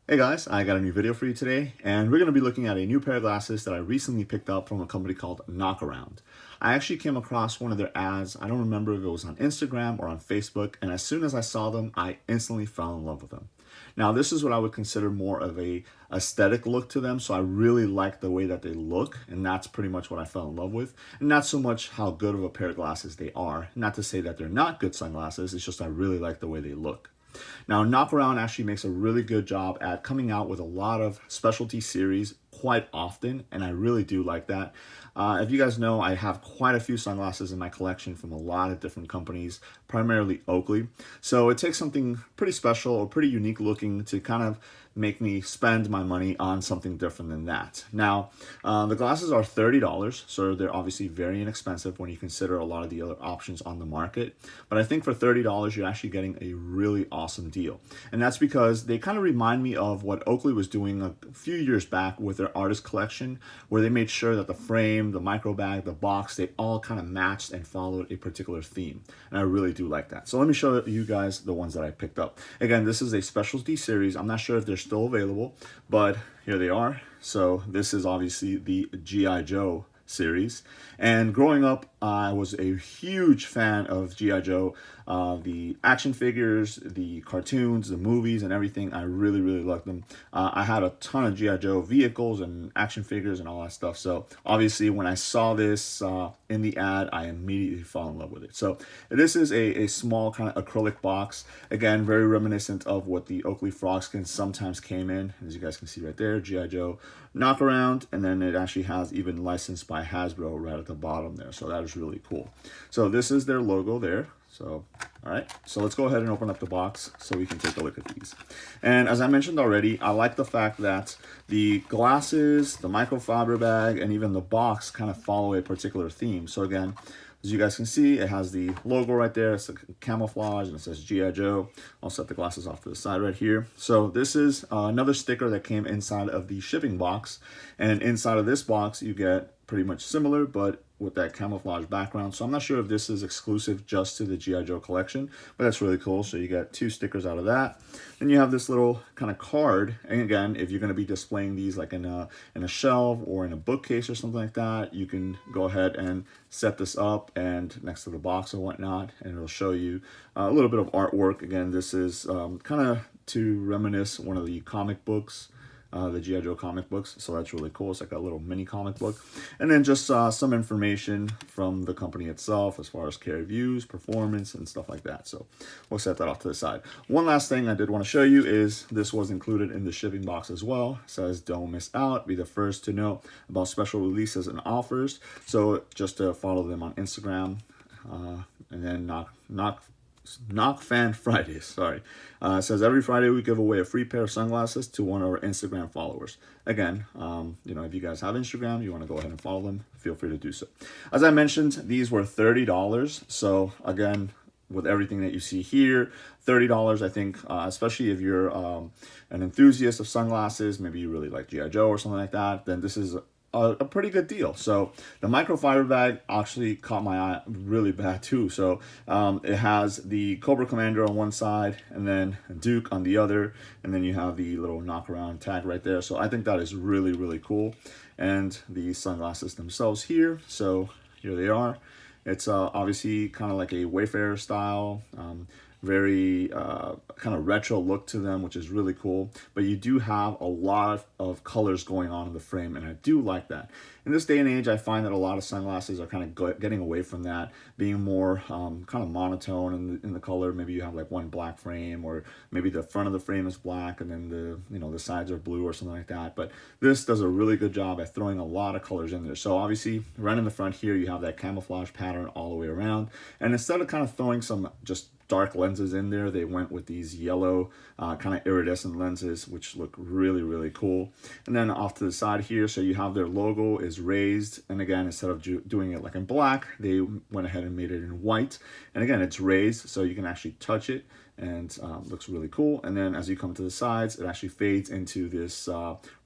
Hey guys, I got a new video for you today, and we're going to be looking at a new pair of glasses that I recently picked up from a company called Knockaround. I actually came across one of their ads. I don't remember if it was on Instagram or on Facebook, and as soon as I saw them, I instantly fell in love with them. Now, this is what I would consider more of a aesthetic look to them, so I really like the way that they look, and that's pretty much what I fell in love with, and not so much how good of a pair of glasses they are. Not to say that they're not good sunglasses, it's just I really like the way they look. Now, Knockaround actually makes a really good job at coming out with a lot of specialty series quite often, and I really do like that. If you guys know, I have quite a few sunglasses in my collection from a lot of different companies, primarily Oakley. So it takes something pretty special or pretty unique looking to kind of make me spend my money on something different than that. Now, the glasses are $30, so they're obviously very inexpensive when you consider a lot of the other options on the market. But I think for $30, you're actually getting a really awesome deal. And that's because they kind of remind me of what Oakley was doing a few years back with their artist collection, where they made sure that the frame, the micro bag, the box, they all kind of matched and followed a particular theme. And I really do like that. So let me show you guys the ones that I picked up. Again, this is a specialty series. I'm not sure if they're still available, but here they are. So this is obviously the G.I. Joe series. And growing up, I was a huge fan of G.I. Joe. The action figures, the cartoons, the movies, and everything. I really, really loved them. I had a ton of G.I. Joe vehicles and action figures and all that stuff. So obviously, when I saw this in the ad, I immediately fell in love with it. So this is a small kind of acrylic box. Again, very reminiscent of what the Oakley Frogskin sometimes came in. As you guys can see right there, G.I. Joe Knockaround. And then it actually has even licensed by Hasbro right at the bottom there. So that is really cool. So this is their logo there. So, all right, so let's go ahead and open up the box so we can take a look at these. And as I mentioned already, I like the fact that the glasses, the microfiber bag, and even the box kind of follow a particular theme. So again, as you guys can see, it has the logo right there. It's a camouflage and it says G.I. Joe. I'll set the glasses off to the side right here. So this is another sticker that came inside of the shipping box. And inside of this box, you get pretty much similar, but with that camouflage background. So I'm not sure if this is exclusive just to the G.I. Joe collection, but that's really cool. So you get two stickers out of that. Then you have this little kind of card. And again, if you're going to be displaying these like in a shelf or in a bookcase or something like that, you can go ahead and set this up and next to the box or whatnot, and it'll show you a little bit of artwork. Again, this is kind of to reminisce one of the comic books, the G.I. Joe comic books. So that's really cool. It's like a little mini comic book. And then just some information from the company itself as far as care reviews, performance, and stuff like that. So we'll set that off to the side. One last thing I did want to show you is this was included in the shipping box as well. It says, don't miss out. Be the first to know about special releases and offers. So just to follow them on Instagram, and then Knock Fan Fridays, sorry. It says every Friday we give away a free pair of sunglasses to one of our Instagram followers. Again, if you guys have Instagram, you want to go ahead and follow them, feel free to do so. As I mentioned, these were $30. So again, with everything that you see here, $30, I think, especially if you're an enthusiast of sunglasses, maybe you really like G.I. Joe or something like that, then this is a pretty good deal. So the microfiber bag actually caught my eye really bad too. So it has the Cobra Commander on one side and then Duke on the other, and then you have the little Knockaround tag right there. So I think that is really, really cool. And the sunglasses themselves here. So here they are. It's obviously kind of like a Wayfarer style, very kind of retro look to them, which is really cool. But you do have a lot of colors going on in the frame, and I do like that. In this day and age, I find that a lot of sunglasses are kind of getting away from that, being more kind of monotone in the color. Maybe you have like one black frame, or maybe the front of the frame is black, and then the sides are blue or something like that. But this does a really good job at throwing a lot of colors in there. So obviously, right in the front here, you have that camouflage pattern all the way around. And instead of kind of throwing some just dark lenses in there, they went with these yellow kind of iridescent lenses, which look really, really cool. And then off to the side here, so you have their logo is raised, and again, instead of doing it like in black, they went ahead and made it in white. And again, it's raised, so you can actually touch it and looks really cool. And then as you come to the sides, it actually fades into this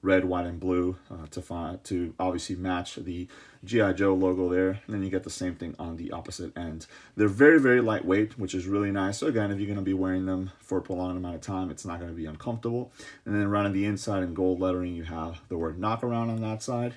red, white, and blue to obviously match the G.I. Joe logo there. And then you get the same thing on the opposite end. They're very, very lightweight, which is really nice. So again, if you're going to be wearing them for a prolonged amount of time, it's not going to be uncomfortable. And then around the inside in gold lettering, you have the word Knockaround on that side.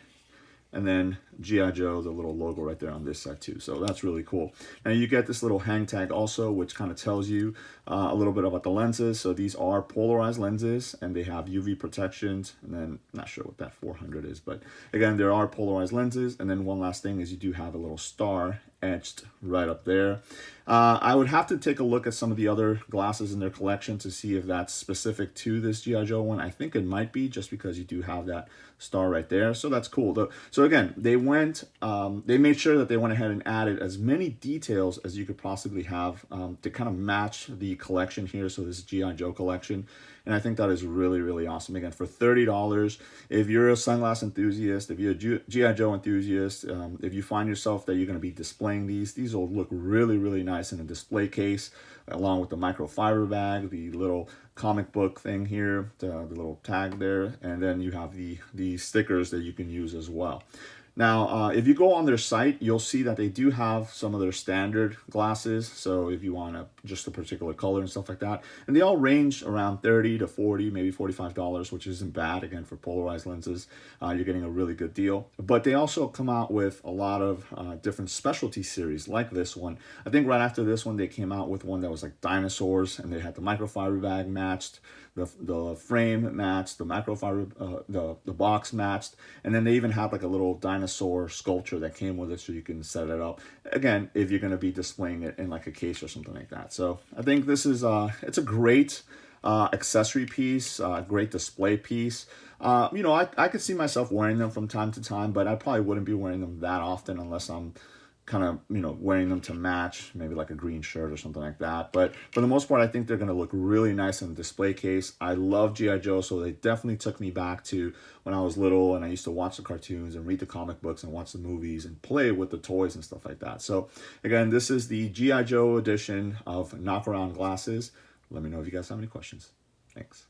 And then G.I. Joe, the little logo right there on this side too. So that's really cool. Now you get this little hang tag also, which kind of tells you a little bit about the lenses. So these are polarized lenses and they have UV protections. And then I'm not sure what that 400 is, but again, there are polarized lenses. And then one last thing is you do have a little star etched right up there. I would have to take a look at some of the other glasses in their collection to see if that's specific to this G.I. Joe one. I think it might be, just because you do have that star right there. So that's cool. So again, they made sure that they went ahead and added as many details as you could possibly have to kind of match the collection here. So this G.I. Joe collection. And I think that is really, really awesome. Again, for $30, if you're a sunglass enthusiast, if you're a G.I. Joe enthusiast, if you find yourself that you're going to be displaying these will look really, really nice in a display case, along with the microfiber bag, the little comic book thing here, the little tag there, and then you have the stickers that you can use as well. Now, if you go on their site, you'll see that they do have some of their standard glasses. So if you want just a particular color and stuff like that, and they all range around $30 to $40, maybe $45, which isn't bad. Again, for polarized lenses, you're getting a really good deal. But they also come out with a lot of different specialty series like this one. I think right after this one, they came out with one that was like dinosaurs, and they had the microfiber bag matched, the frame matched, the microfiber, the box matched, and then they even had like a little dinosaur sculpture that came with it, so you can set it up. Again, if you're going to be displaying it in like a case or something like that. So I think this is it's a great accessory piece, great display piece. I could see myself wearing them from time to time, but I probably wouldn't be wearing them that often unless I'm kind of, wearing them to match, maybe like a green shirt or something like that. But for the most part, I think they're going to look really nice in the display case. I love G.I. Joe, so they definitely took me back to when I was little and I used to watch the cartoons and read the comic books and watch the movies and play with the toys and stuff like that. So again, this is the G.I. Joe edition of Knockaround glasses. Let me know if you guys have any questions. Thanks.